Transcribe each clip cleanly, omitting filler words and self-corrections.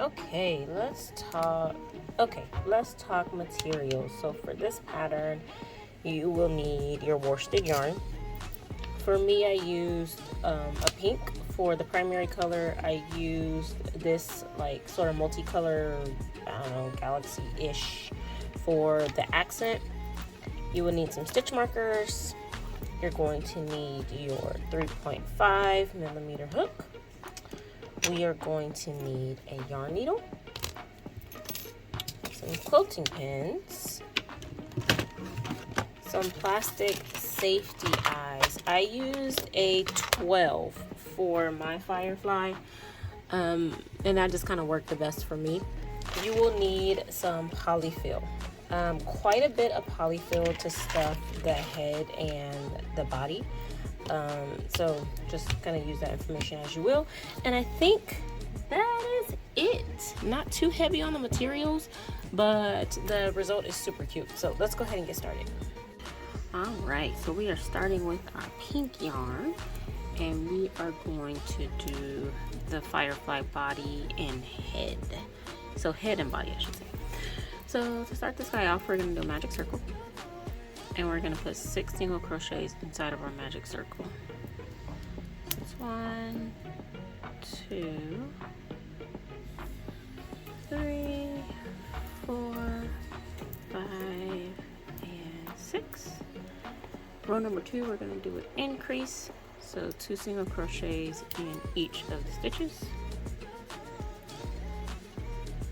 Okay, let's talk materials. So for this pattern, you will need your worsted yarn. For me, I used a pink for the primary color. I used this like sort of multicolor, I don't know, galaxy-ish for the accent. You will need some stitch markers. You're going to need your 3.5 millimeter hook. We are going to need a yarn needle, some quilting pins, some plastic safety eyes. I used a 12 for my Firefly, and that just kind of worked the best for me. You will need some polyfill, quite a bit of polyfill to stuff the head and the body. So just kind of use that information as you will. And I think that is it. Not too heavy on the materials, but the result is super cute. So let's go ahead and get started. All right, so we are starting with our pink yarn, and we are going to do the Firefly body and head. So head and body, I should say. So to start this guy off, we're going to do a magic circle. And we're going to put 6 single crochets inside of our magic circle. So it's 1, 2, 3, 4, 5, and 6. Row number 2, we're going to do an increase. So 2 single crochets in each of the stitches.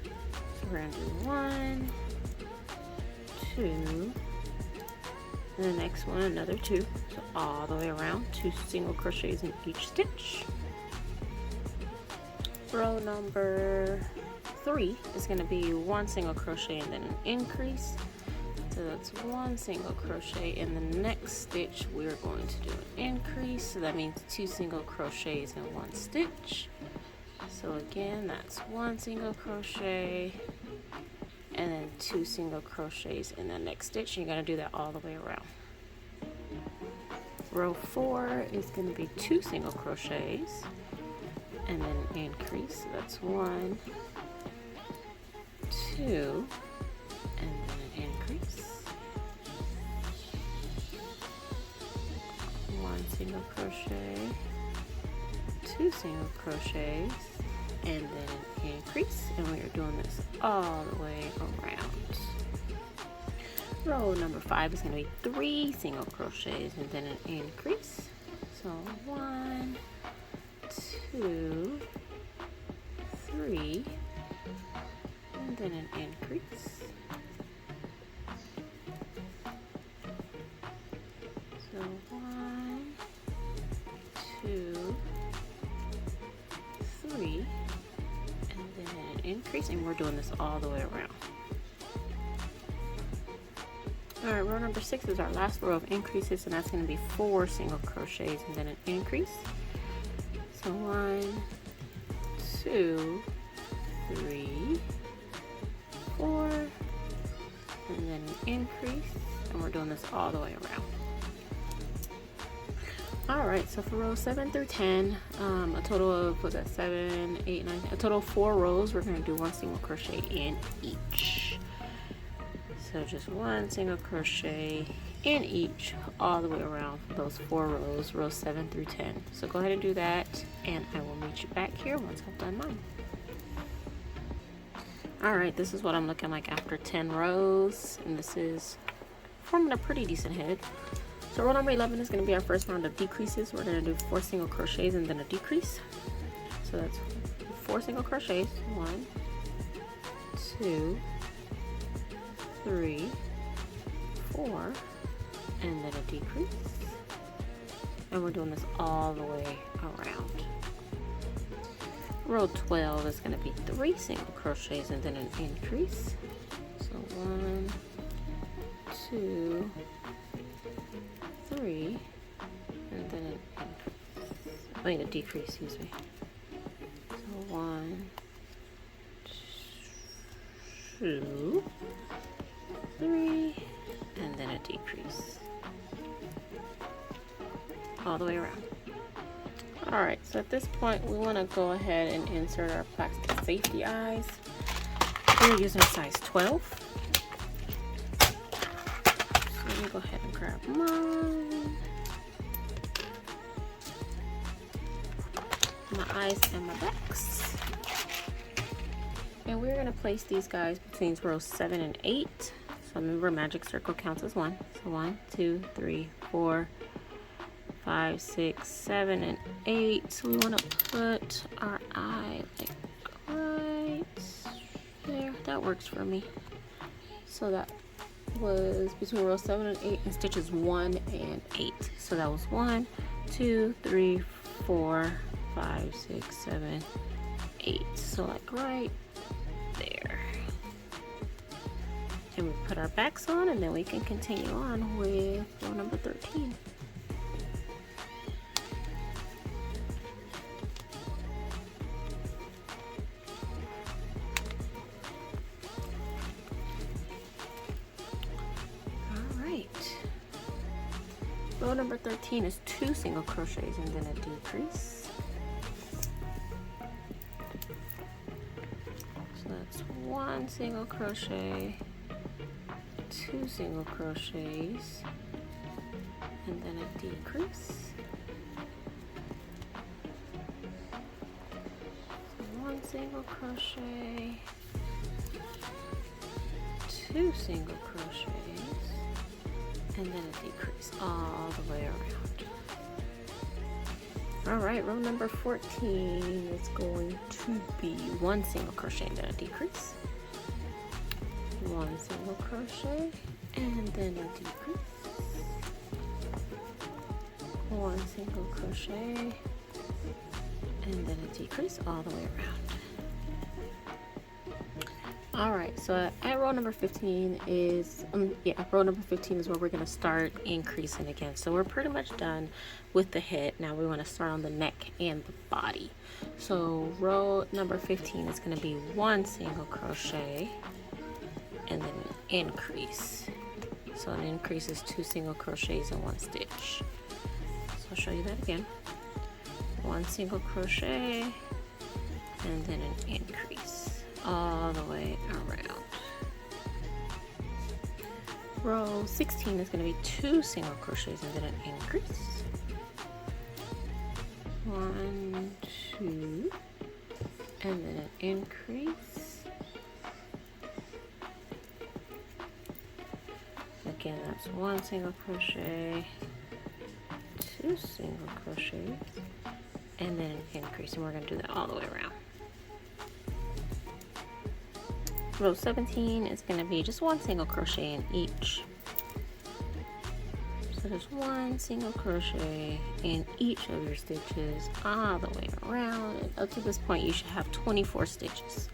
So we're going to do 1, 2, and the next one another 2, so all the way around, 2 single crochets in each stitch. Row number 3 is going to be 1 single crochet and then an increase, so that's 1 single crochet. In the next stitch we're going to do an increase, so that means 2 single crochets in 1 stitch. So again, that's 1 single crochet and then 2 single crochets in the next stitch. You're going to do that all the way around. Row 4 is going to be 2 single crochets and then an increase. So that's 1, 2, and then an increase. 1 single crochet, 2 single crochets, and then an increase, and we are doing this all the way around. Row number 5 is going to be 3 single crochets and then an increase. So 1, 2, 3, and then an increase. So 1, 2, 3, and then an increase, and we're doing this all the way around. Alright, row number 6 is our last row of increases, and that's going to be 4 single crochets and then an increase. So 1, 2, 3, 4, and then an increase, and we're doing this all the way around. Alright, so for rows 7 through 10, a total of, was that 7, 8, 9, a total of 4 rows, we're going to do 1 single crochet in each. So just 1 single crochet in each all the way around for those 4 rows, rows 7 through 10. So go ahead and do that, and I will meet you back here once I've done mine. Alright, this is what I'm looking like after 10 rows, and this is forming a pretty decent head. So row number 11 is going to be our first round of decreases. We're going to do 4 single crochets and then a decrease. So that's 4 single crochets, 1, 2, 3, 4, and then a decrease, and we're doing this all the way around. Row 12 is going to be 3 single crochets and then an increase. So 1, 2, 3, and then an increase. Wait, a decrease, excuse me. So 1, 2, 3, and then a decrease all the way around. All right, so at this point we want to go ahead and insert our plastic safety eyes. We're using size 12. So let me go ahead and grab mine, my eyes and my backs. And we're going to place these guys between rows 7 and 8. So remember, magic circle counts as 1. So 1, 2, 3, 4, 5, 6, 7, and 8. So we want to put our eye like right there. That works for me. So that was between rows 7 and 8 and stitches 1 and 8. So that was 1, 2, 3, 4, 5, 6, 7, 8. So like right there. And we put our backs on, and then we can continue on with row number 13. Row number 13 is 2 single crochets and then a decrease. So that's 1 single crochet, 2 single crochets, and then a decrease. So 1 single crochet, 2 single crochets, and then a decrease all the way around. All right, row number 14 is going to be 1 single crochet and then a decrease, 1 single crochet and then a decrease, 1 single crochet and then a decrease all the way around. All right, so at row number 15 is row number 15 is where we're going to start increasing again. So we're pretty much done with the head. Now we want to start on the neck and the body. So row number 15 is going to be 1 single crochet and then an increase. So an increase is 2 single crochets and 1 stitch. So I'll show you that again. 1 single crochet and then an increase all the way around. Row 16 is going to be 2 single crochets and then an increase. 1, 2, and then an increase. Again, that's 1 single crochet, 2 single crochets, and then an increase. And we're going to do that all the way around. Row 17 is going to be just 1 single crochet in each. So there's 1 single crochet in each of your stitches all the way around. And up to this point, you should have 24 stitches.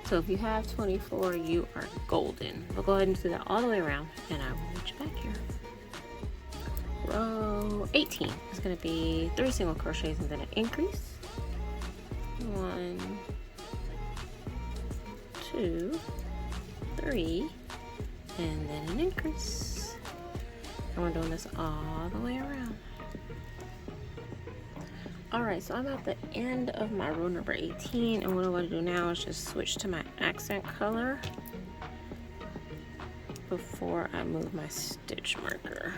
So if you have 24, you are golden. We'll go ahead and do that all the way around, and I will meet you back here. Row 18 is going to be 3 single crochets and then an increase. 1, 2, 3, and then an increase. And we're doing this all the way around. Alright, so I'm at the end of my row number 18, and what I want to do now is just switch to my accent color before I move my stitch marker.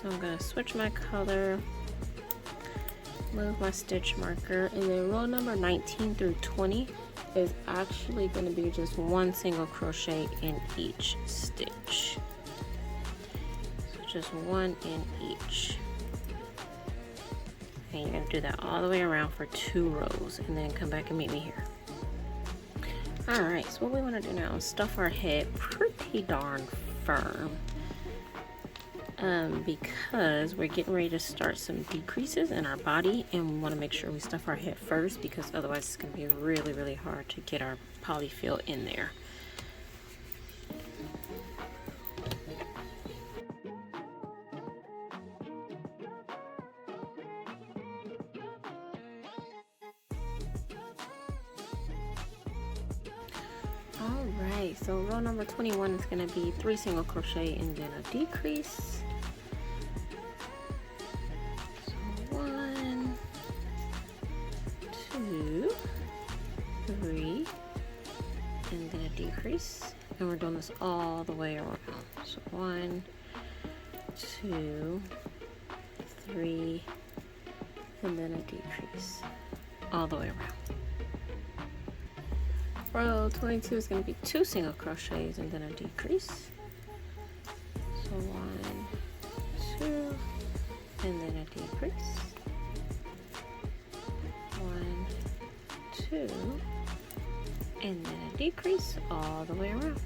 So I'm going to switch my color, move my stitch marker, and then row number 19 through 20 is actually going to be just 1 single crochet in each stitch. So just 1 in each. And you're going to do that all the way around for 2 rows, and then come back and meet me here. Alright, so what we want to do now is stuff our head pretty darn firm. Because we're getting ready to start some decreases in our body, and we want to make sure we stuff our head first, because otherwise it's going to be really, really hard to get our polyfill in there. Alright, so row number 21 is going to be 3 single crochet and then a decrease. decrease, and we're doing this all the way around. So 1, 2, 3, and then a decrease all the way around. Row 22 is going to be 2 single crochets and then a decrease. So 1, 2, and then a decrease. 1, 2, and then a decrease all the way around.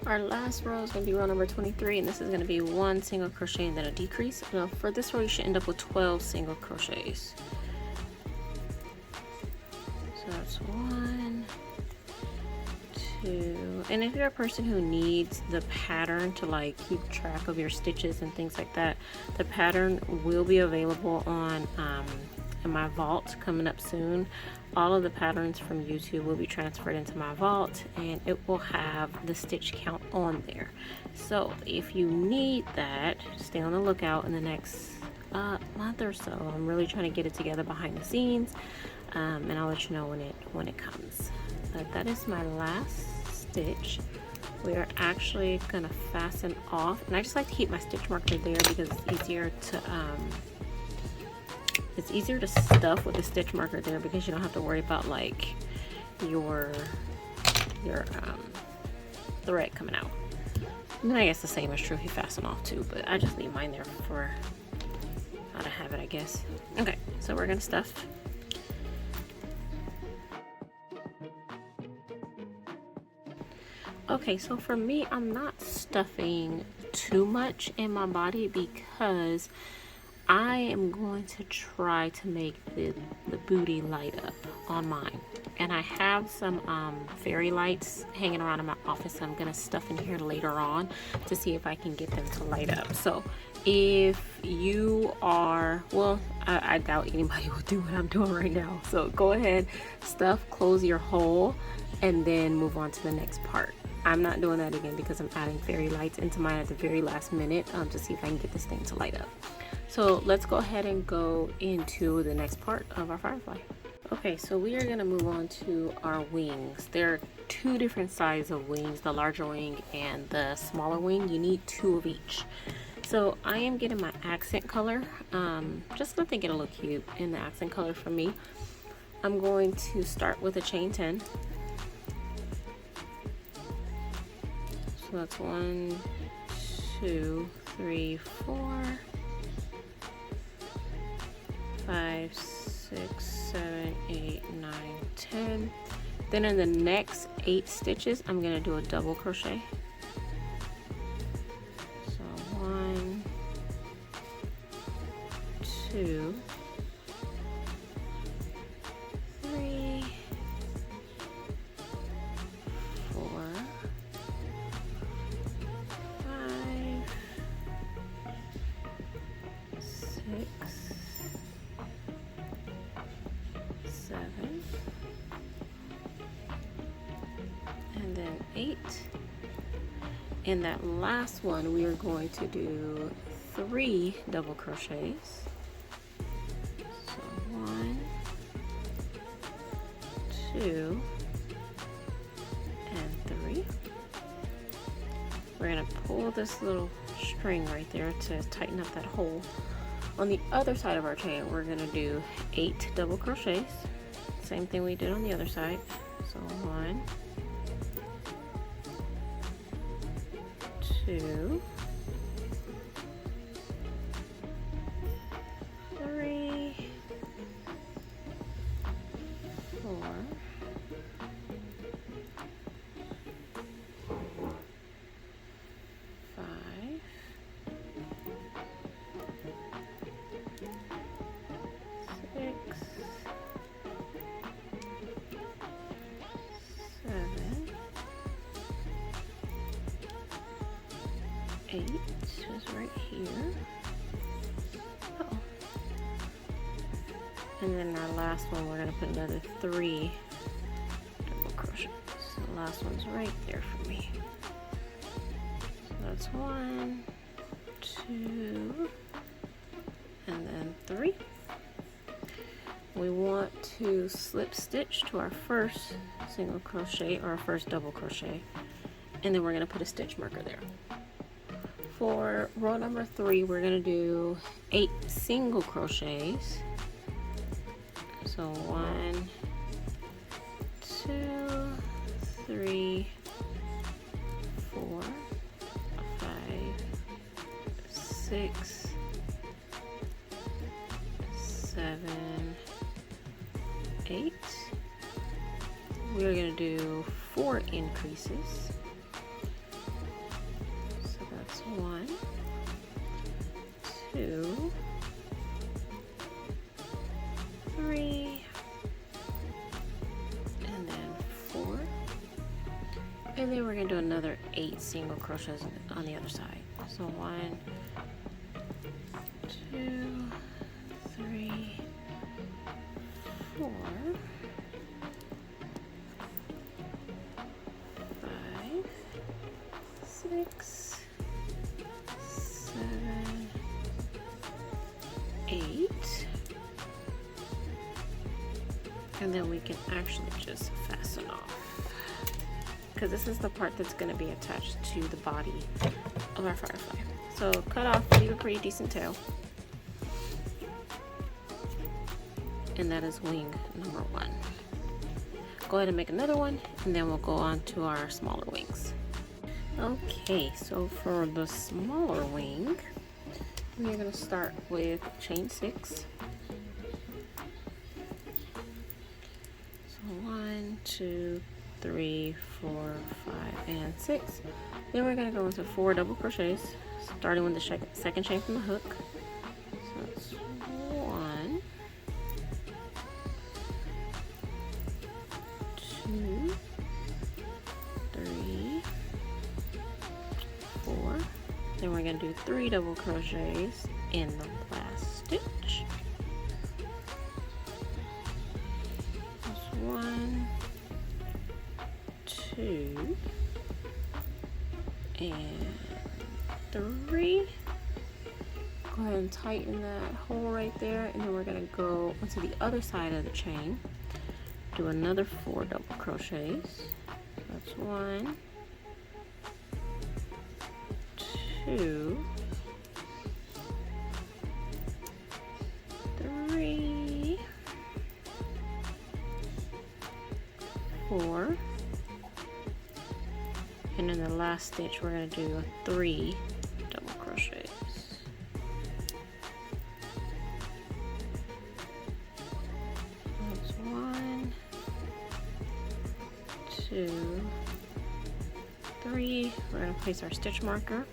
Our last row is going to be row number 23, and this is going to be 1 single crochet and then a decrease. Now for this row you should end up with 12 single crochets. So that's 1, 2, and if you're a person who needs the pattern to like keep track of your stitches and things like that, the pattern will be available on in my vault coming up soon. All of the patterns from YouTube will be transferred into my vault, and it will have the stitch count on there. So if you need that, stay on the lookout in the next month or so. I'm really trying to get it together behind the scenes, and I'll let you know when it comes. But that is my last stitch. We are actually gonna fasten off, and I just like to keep my stitch marker there because it's easier to stuff with the stitch marker there because you don't have to worry about like your thread coming out. And then I guess the same is true if you fasten off too, but I just leave mine there for how to have it, I guess. Okay, so we're gonna stuff. Okay, so for me, I'm not stuffing too much in my body because I am going to try to make the booty light up on mine. And I have some fairy lights hanging around in my office. I'm going to stuff in here later on to see if I can get them to light up. So if you are, well, I doubt anybody will do what I'm doing right now. So go ahead, stuff, close your hole, and then move on to the next part. I'm not doing that again because I'm adding fairy lights into mine at the very last minute to see if I can get this thing to light up. So let's go ahead and go into the next part of our firefly. Okay, so we are going to move on to our wings. There are 2 different sizes of wings, the larger wing and the smaller wing. You need 2 of each. So I am getting my accent color, just to think it'll look cute in the accent color for me. I'm going to start with a chain 10. So that's 1, 2, 3, 4, 5, 6, 7, 8, 9, 10. Then in the next 8 stitches, I'm going to do a double crochet. So 1, 2, 3, 4, 5, 6, 7, and then 8. In that last one, we are going to do 3 double crochets. So 1, 2, and 3. We're going to pull this little string right there to tighten up that hole. On the other side of our chain, we're going to do 8 double crochets. Same thing we did on the other side. So 1, 2, 3, 4, 5, 6, 7, 8 is right here. Uh-oh. And then our last one, we're going to put another 3 double crochets. So the last one's right there for me. So that's 1, 2, and then 3. We want to slip stitch to our first single crochet or our first double crochet, and then we're going to put a stitch marker there. For row number 3, we're going to do 8 single crochets. So 1, 2, 3, 4, 5, 6, 7, 8. We're going to do 4 increases. So that's 1, 2, 3, and then 4. And then we're going to do another 8 single crochets on the other side. So 1, 2, 3, 4, 5, 6, 7, 8. And then we can actually just fasten off, because this is the part that's going to be attached to the body of our firefly. So cut off, leave a pretty decent tail. And that is wing number 1. Go ahead and make another one, and then we'll go on to our smaller wings. Okay, so for the smaller wing, we're going to start with chain 6. So 1, 2, 3, 4, 5, and 6. Then we're going to go into 4 double crochets, starting with the second chain from the hook. So it's 1, 2, 3, 4. Then we're going to do 3 double crochets in the last stitch. That's 1, 2, and 3. Go ahead and tighten that hole right there, and then we're going to go onto the other side of the chain, do another 4 double crochets. That's 1, 2, 3, 4, and in the last stitch we're going to do 3 double crochets. That's 1, 2, 3. We're going to place our stitch marker.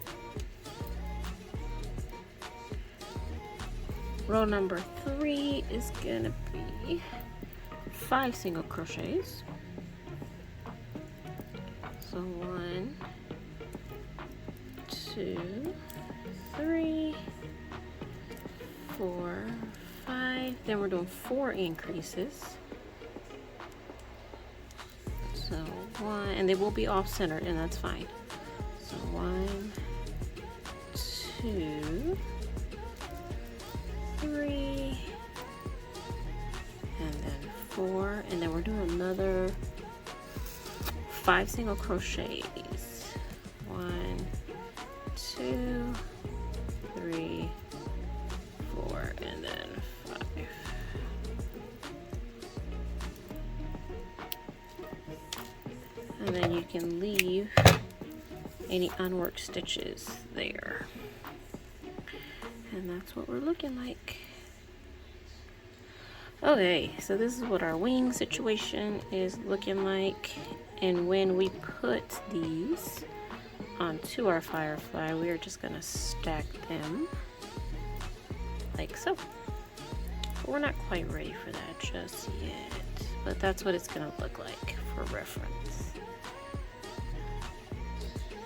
Row number 3 is going to be 5 single crochets. So 1, 2, 3, 4, 5. Then we're doing 4 increases. So 1, and they will be off centered, and that's fine. So 1, 2, 3, and then 4, and then we're doing another 5 single crochets. 1, 2, 3, 4, and then 5. And then you can leave any unworked stitches there. And that's what we're looking like. Okay, so this is what our wing situation is looking like. And when we put these onto our firefly, we are just going to stack them like so. But we're not quite ready for that just yet, but that's what it's going to look like for reference.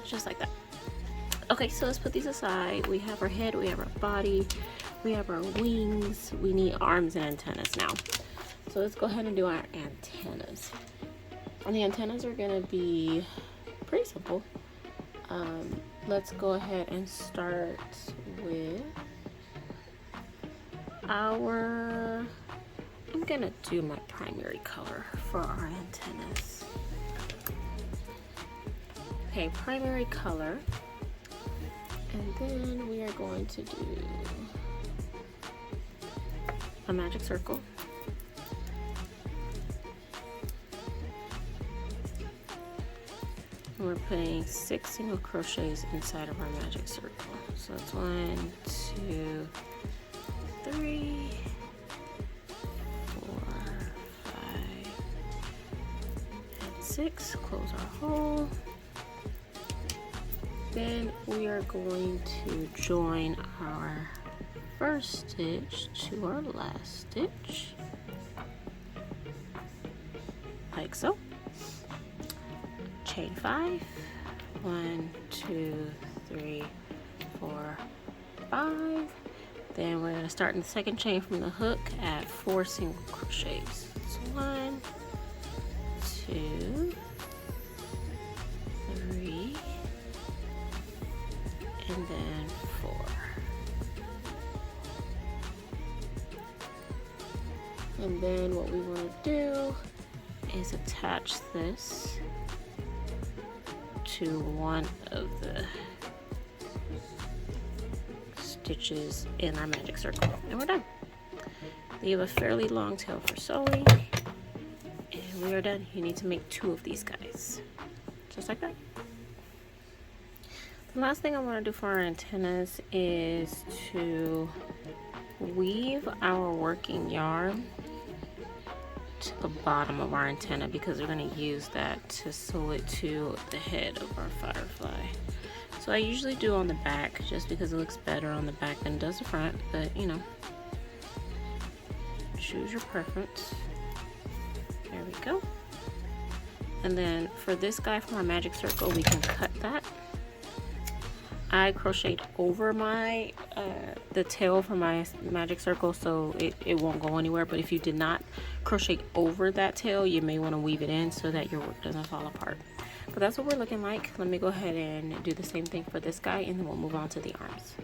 Just like that. Okay, so let's put these aside. We have our head, we have our body, we have our wings. We need arms and antennas now. So let's go ahead and do our antennas. And the antennas are going to be pretty simple. Let's go ahead and start with our gonna do my primary color for our antennas. Okay, primary color. And then we are going to do a magic circle. And we're putting 6 single crochets inside of our magic circle. So it's 1, 2, 3, 4, 5, and 6. Close our hole. Then we are going to join our first stitch to our last stitch, like so. Chain 5, 1, 2, 3, 4, 5. Then we're going to start in the second chain from the hook at 4 single crochets. So 1, 2, 3, and then 4. And then what we want to do is attach this to one of the stitches in our magic circle, and we're done. Leave a fairly long tail for sewing, and we are done. You need to make 2 of these guys, just like that. The last thing I want to do for our antennas is to weave our working yarn to the bottom of our antenna, because we're going to use that to sew it to the head of our firefly. So I usually do on the back just because it looks better on the back than it does the front, but you know, choose your preference. There we go. And then for this guy, for our magic circle, we can cut that. I crocheted over my the tail for my magic circle, so it won't go anywhere. But if you did not crochet over that tail, you may want to weave it in so that your work doesn't fall apart. But that's what we're looking like. Let me go ahead and do the same thing for this guy, and then we'll move on to the arms.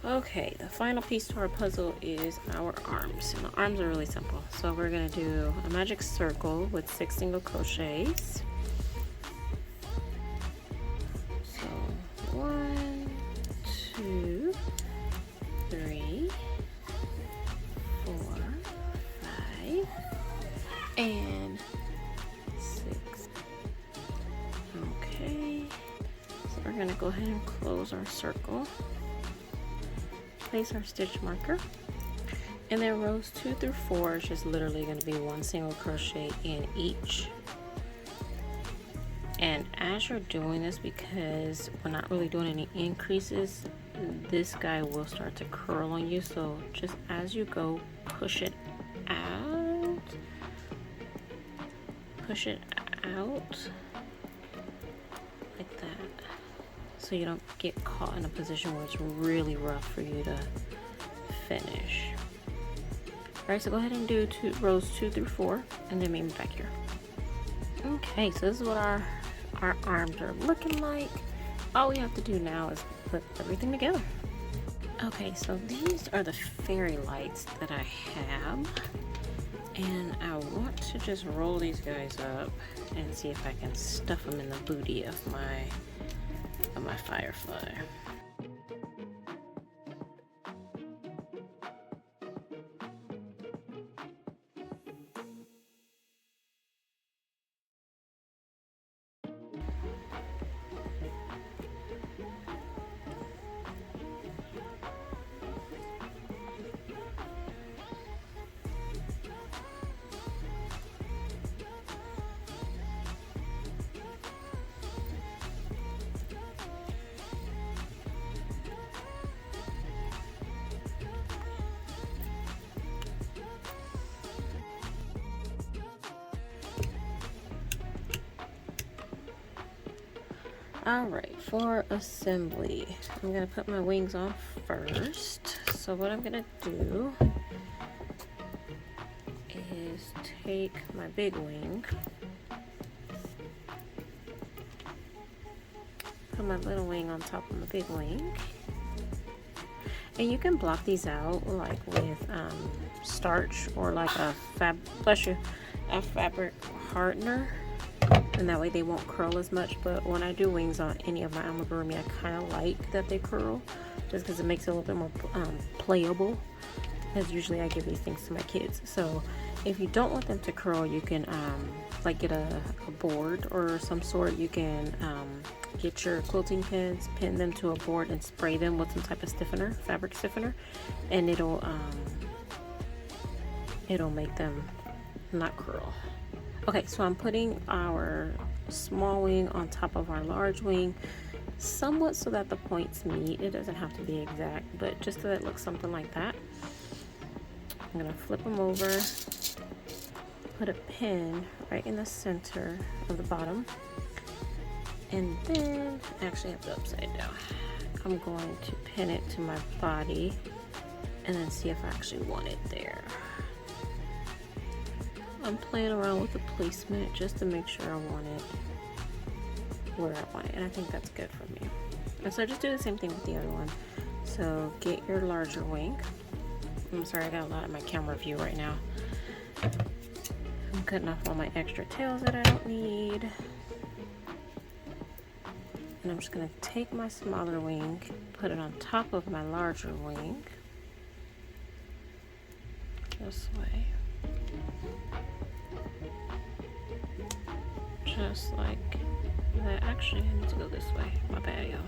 Okay, the final piece to our puzzle is our arms, and the arms are really simple. So we're going to do a magic circle with 6 single crochets. 1, 2, 3, 4, 5, and 6. Okay, so we're going to go ahead and close our circle, place our stitch marker, and then rows 2 through 4 is just literally going to be 1 single crochet in each. And as you're doing this, because we're not really doing any increases, this guy will start to curl on you. So just as you go, push it out, like that, so you don't get caught in a position where it's really rough for you to finish. All right, so go ahead and do rows 2 through 4, and then meet me back here. Okay, so this is what our arms are looking like. All we have to do now is put everything together. Okay, so these are the fairy lights that I have, and I want to just roll these guys up and see if I can stuff them in the booty of my firefly. Alright, for assembly, I'm going to put my wings on first. So what I'm going to do is take my big wing, put my little wing on top of my big wing, And you can block these out like with starch or like a fabric hardener, and that way they won't curl as much. But when I do wings on any of my amigurumi, I kind of like that they curl, just because it makes it a little bit more playable, because usually I give these things to my kids. So if you don't want them to curl, you can like get a board or some sort. You can get your quilting pins, pin them to a board, and spray them with some type of stiffener, fabric stiffener, and it'll make them not curl. Okay, so I'm putting our small wing on top of our large wing, somewhat so that the points meet. It doesn't have to be exact, but just so that it looks something like that. I'm gonna flip them over, put a pin right in the center of the bottom, and then actually I have it upside down. I'm going to pin it to my body and then see if I actually want it there. I'm playing around with the placement just to make sure I want it where I want it, and I think that's good for me. And so just do the same thing with the other one. So get your larger wing. I'm sorry, I got a lot of my camera view right now. I'm cutting off all my extra tails that I don't need. And I'm just gonna take my smaller wing, put it on top of my larger wing. This way. Just like that. Actually, I need to go this way. My bad, y'all.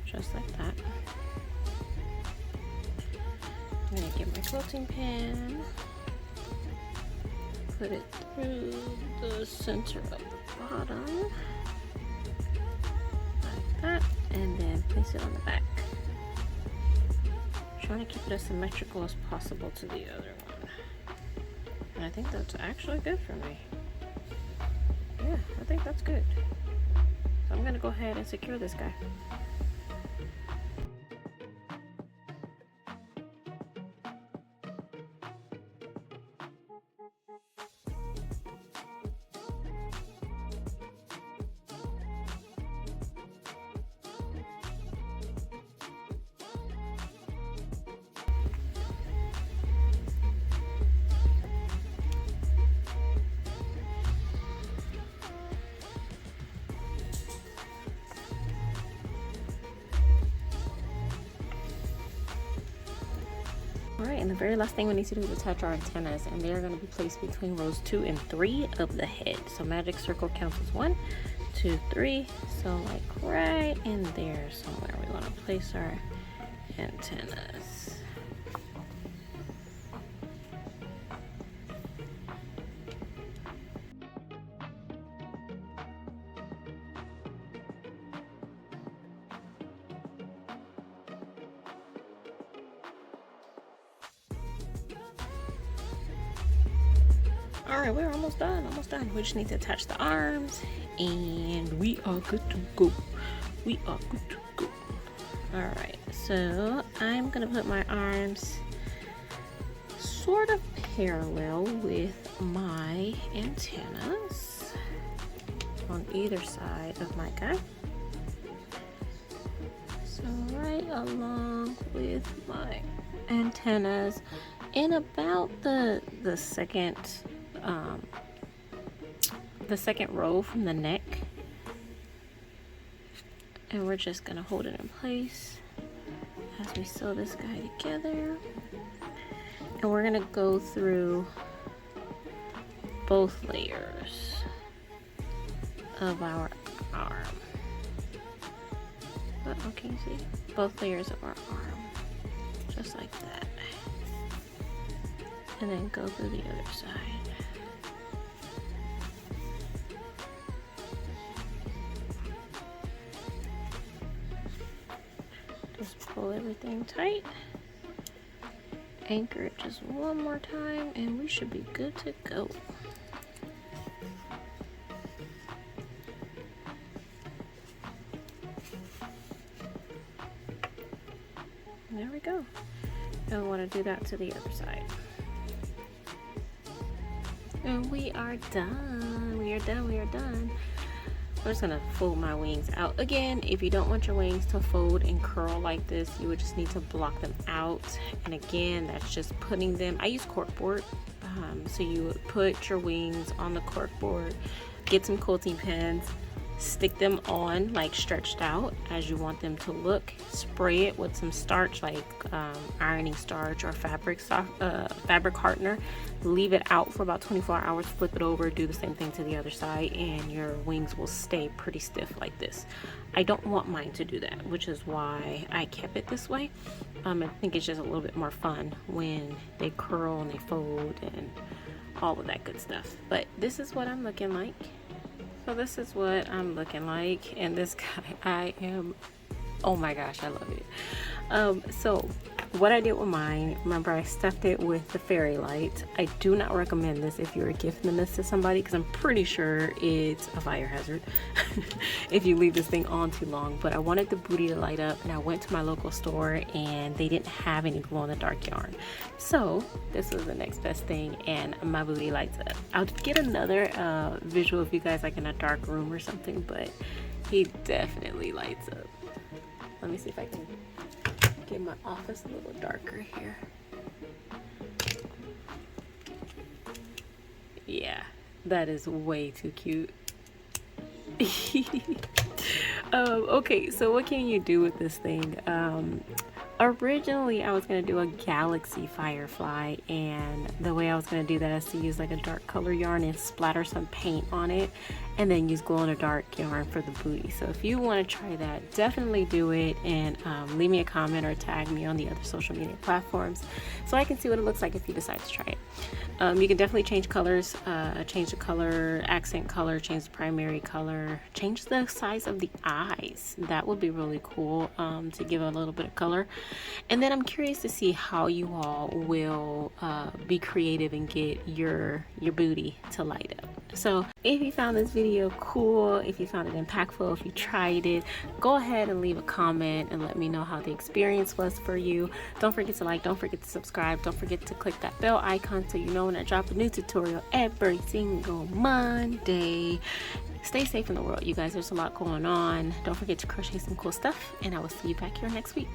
Just like that. I'm gonna get my quilting pin, put it through the center of the bottom, like that, and then place it on the back. Trying to keep it as symmetrical as possible to the other one. And I think that's actually good for me. Yeah, I think that's good. So I'm gonna go ahead and secure this guy. Alright, and the very last thing we need to do is attach our antennas, and they're going to be placed between rows 2 and 3 of the head. So magic circle counts as 1, 2, 3. So like right in there somewhere we want to place our antennas. Alright, we're almost done, We just need to attach the arms, and we are good to go. Alright, so I'm gonna put my arms sort of parallel with my antennas on either side of my guy. So right along with my antennas, in about the second row from the neck, and we're just gonna hold it in place as we sew this guy together. And we're gonna go through both layers of our arm. Okay, you see both layers of our arm, just like that, and then go through the other side. Just pull everything tight, anchor it just one more time, and we should be good to go. There we go. And we want to do that to the other side. And we are done. We are done. I'm just gonna fold my wings out. Again, if you don't want your wings to fold and curl like this, you would just need to block them out. And again, that's just putting them, I use corkboard. So you would put your wings on the corkboard, get some quilting pins, stick them on like stretched out as you want them to look, spray it with some starch like ironing starch or fabric hardener, leave it out for about 24 hours, flip it over, do the same thing to the other side, and your wings will stay pretty stiff like this. I don't want mine to do that, which is why I kept it this way. I think it's just a little bit more fun when they curl and they fold and all of that good stuff. But this is what I'm looking like. So this is what I'm looking like, and this guy, oh my gosh, I love it. So what I did with mine, remember I stuffed it with the fairy light. I do not recommend this if you're gifting this to somebody, because I'm pretty sure it's a fire hazard if you leave this thing on too long. But I wanted the booty to light up, and I went to my local store and they didn't have any glow in the dark yarn. So this was the next best thing, and my booty lights up. I'll get another visual if you guys like in a dark room or something, but he definitely lights up. Let me see if I can get my office a little darker here. Yeah, that is way too cute. Okay, so what can you do with this thing? Originally I was going to do a galaxy firefly, and the way I was going to do that is to use like a dark color yarn and splatter some paint on it, and then use glow in the dark yarn for the booty. So if you want to try that, definitely do it, and leave me a comment or tag me on the other social media platforms so I can see what it looks like if you decide to try it. You can definitely change colors, change the color, accent color, change the primary color, change the size of the eyes. That would be really cool to give a little bit of color. And then I'm curious to see how you all will be creative and get your booty to light up. So if you found this video cool, if you found it impactful, if you tried it, go ahead and leave a comment and let me know how the experience was for you. Don't forget to like, don't forget to subscribe, don't forget to click that bell icon so you know when I drop a new tutorial every single Monday. Stay safe in the world, you guys. There's a lot going on. Don't forget to crochet some cool stuff, and I will see you back here next week.